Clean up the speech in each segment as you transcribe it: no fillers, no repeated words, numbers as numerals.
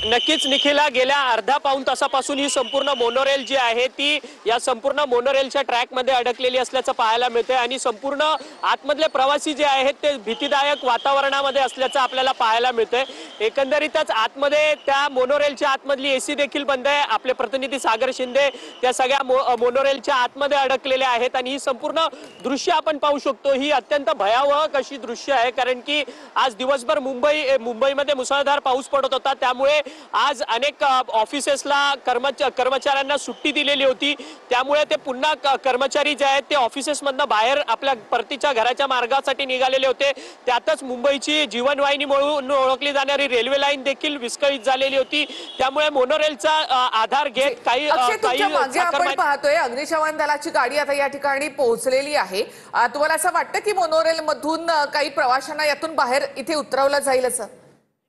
नक्कीच निखिला, गेल्या अर्धा पाऊण तासापासून ही संपूर्ण मोनोरेल जी आहे ती या संपूर्ण मोनोरेलच्या ट्रॅकमध्ये अडकलेली असल्याचं पाहायला मिळते आणि संपूर्ण आतमधले प्रवासी जे आहेत ते भीतीदायक वातावरणामध्ये असल्याचं आपल्याला पाहायला मिळतंय। एकंदरीतच आतमध्ये त्या मोनोरेलच्या आतमधली एसी देखील बंद आहे। आपले प्रतिनिधी सागर शिंदे त्या सगळ्या मोनोरेलच्या आतमध्ये अडकलेले आहेत आणि ही संपूर्ण दृश्य आपण पाहू शकतो। ही अत्यंत भयावह अशी दृश्य आहे, कारण की आज दिवसभर मुंबईमध्ये मुसळधार पाऊस पडत होता, त्यामुळे आज अनेक ऑफिसेसला कर्मचाऱ्यांना सुट्टी दिलेली होती। त्यामुळे ते पुन्हा कर्मचारी जे आहेत ते ऑफिसेसमधनं बाहेर आपल्या परतीच्या घराच्या मार्गासाठी निघालेले होते। त्यातच मुंबईची जीवनवाहिनी म्हणून ओळखली जाणारी रेल्वे लाईन देखील विस्कळीत झालेली होती। त्यामुळे मोनोरेलचा आधार घेत काही आपण पाहतोय अग्निशमन दलाची गाडी आता या ठिकाणी पोहोचलेली आहे। तुम्हाला असं वाटतं की मोनोरेल मधून काही प्रवाशांना यातून बाहेर इथे उतरवलं जाईल असं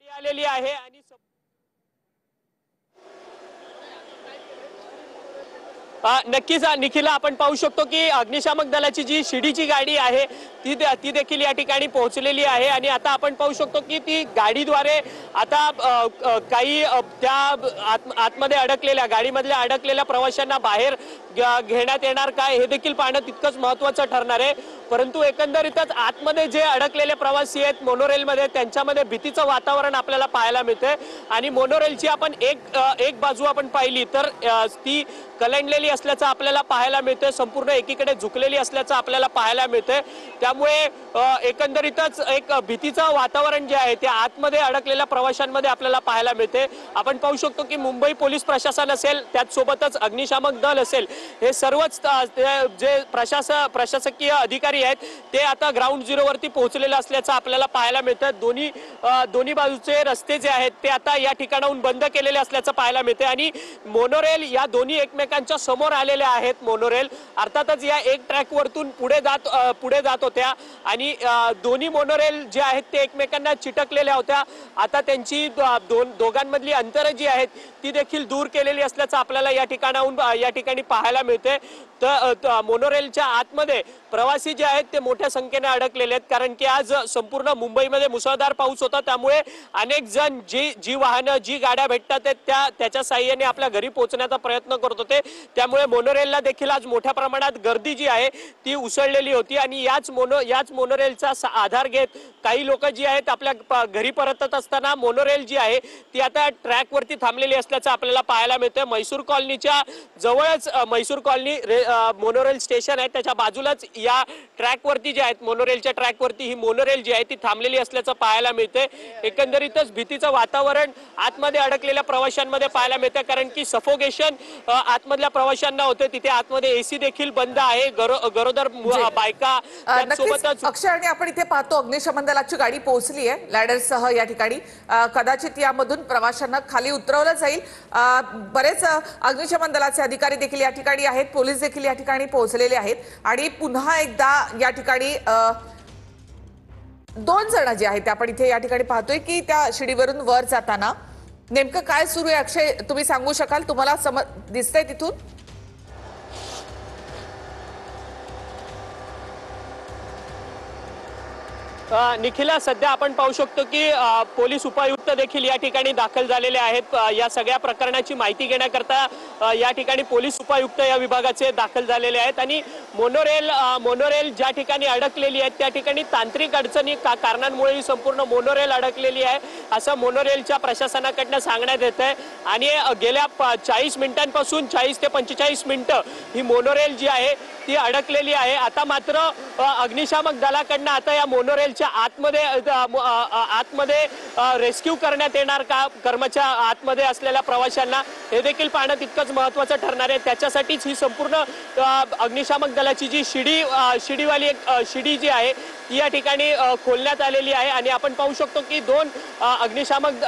आलेली आहे? आणि नक्कीच निखिला, आपण पाहू शकतो की अग्निशामक दलाची जी शिडीची गाडी आहे ती देखील या ठिकाणी पोहोचलेली आहे आणि आता आपण पाहू शकतो की ती गाडीद्वारे आता काही त्या आतमध्ये अडकलेल्या गाडीमधल्या अडकलेल्या प्रवाशांना बाहेर घेण्यात येणार काय हे देखील पाहणं तितकंच महत्त्वाचं ठरणार आहे। परंतु एकंदरीतच आतमध्ये जे अडकलेले प्रवासी आहेत मोनोरेलमध्ये त्यांच्यामध्ये भीतीचं वातावरण आपल्याला पाहायला मिळतंय आणि मोनोरेलची आपण एक बाजू आपण पाहिली तर ती कलंडलेली असल्याचं आपल्याला पाहायला मिळतंय, संपूर्ण एकीकडे झुकलेली असल्याचं आपल्याला पाहायला मिळतंय। त्यामुळे एकंदरीतच एक भीतीचं वातावरण जे आहे ते आतमध्ये अडकलेल्या प्रवाशांमध्ये आपल्याला पाहायला मिळते। आपण पाहू शकतो की मुंबई पोलीस प्रशासन असेल, त्याचसोबतच अग्निशामक दल असेल, हे सर्वच जे प्रशासकीय अधिकारी आहेत ते आता ग्राउंड झिरो वरती पोहोचलेले असल्याचं आपल्याला पाहायला मिळतं। दोन्ही बाजूचे रस्ते जे आहेत ते आता या ठिकाणाहून बंद केलेले असल्याचं पाहायला मिळते आणि मोनोरेल या दोन्ही एकमेकांच्या समोर आलेले आहेत। मोनोरेल अर्थातच या एक ट्रॅक वरतून पुढे जात होत्या आणि दोन्ही मोनोरेल जे आहेत ते एकमेकांना चिटकलेल्या होत्या। आता त्यांची दोघांमधली अंतर जी आहेत ती देखील दूर केलेली असल्याचं आपल्याला या ठिकाणी पाहायला मिळते। तर मोनोरेलच्या आतमध्ये प्रवासी जे आहेत ते मोठ्या संख्येने अडकलेले आहेत, कारण की आज संपूर्ण मुंबईमध्ये मुसळधार पाऊस होता। त्यामुळे अनेक जण जी वाहनं जी गाड्या भेटतात त्याच्या साहाय्याने आपल्या घरी पोहोचण्याचा प्रयत्न करत होते। त्यामुळे मोनोरेलला देखील आज मोठ्या प्रमाणात गर्दी जी आहे ती उसळलेली होती आणि याच मोनोरेलचा आधार घेत काही लोक जी आहेत आपल्या घरी परतत असताना मोनोरेल जी आहे ती आता ट्रॅक वरती थांबलेली असल्याचं आपल्याला पाहायला मिळतं। म्हैसूर कॉलनीच्या जवळच म्हैसूर कॉलनी मोनोरेल स्टेशन आहे, त्याच्या बाजूलाच या ट्रॅक वरती जे आहेत मोनोरेलच्या ट्रॅक वरती ही मोनोरेल जी आहे ती थांबलेली असल्याचं पाहायला मिळते। एकंदरीतच भीतीचं वातावरण आतमध्ये अडकलेल्या प्रवाशांमध्ये पाहायला मिळतं, कारण की सफोकेशन आतमधल्या प्रवाशांना होते। तिथे आतमध्ये एसी देखील बंद आहे, गरोदर बायका सोबतच। अक्षय, आणि आपण इथे पाहतो अग्निशमन दलाची गाडी पोहोचली आहे लॅडरसह या ठिकाणी। कदाचित यामधून प्रवाशांना खाली उतरवलं जाईल। बरेच अग्निशमन दलाचे अधिकारी देखील या ठिकाणी आहेत, पोलीस देखील या ठिकाणी पोहोचलेले आहेत आणि पुन्हा एकदा या ठिकाणी 2 जण जे आहेत आपण इथे या ठिकाणी पाहतोय की त्या शिडीवरून वर जाताना नेमकं काय सुरू आहे अक्षय, तुम्ही सांगू शकाल? तुम्हाला दिसतंय तिथून? निखिला, सध्या आपण पाहू शकतो की पोलीस उपायुक्त देखील या ठिकाणी दाखल झालेले आहेत। या सगळ्या प्रकरणाची माहिती घेण्याकरता या ठिकाणी पोलीस उपायुक्त या विभागाचे दाखल झालेले आहेत आणि मोनोरेल ज्या ठिकाणी अडकलेली आहे त्या ठिकाणी तांत्रिक अडचणी कारणांमुळे ही संपूर्ण मोनोरेल अडकलेली आहे असं मोनोरेलच्या प्रशासनाकडनं सांगण्यात येत आहे आणि गेल्या 40 मिनिटांपासून 40 ते 45 मिनिटं ही मोनोरेल जी आहे ती अडकलेली आहे। आता मात्र अग्निशामक दलाकडनं आता या मोनोरेलच्या आतमध्ये रेस्क्यू करण्यात येणार का कर्मचारी आतमध्ये असलेल्या प्रवाशांना, हे देखील पाहणं तितकंच महत्त्वाचं ठरणार आहे। त्याच्यासाठीच ही संपूर्ण अग्निशामक दलाची जी शिडीवाली एक शिडी जी आहे ती या ठिकाणी खोलण्यात आलेली आहे आणि आपण पाहू शकतो की 2 अग्निशामक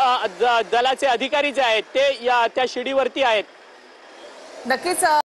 दलाचे अधिकारी जे आहेत ते त्या शिडीवरती आहेत। नक्कीच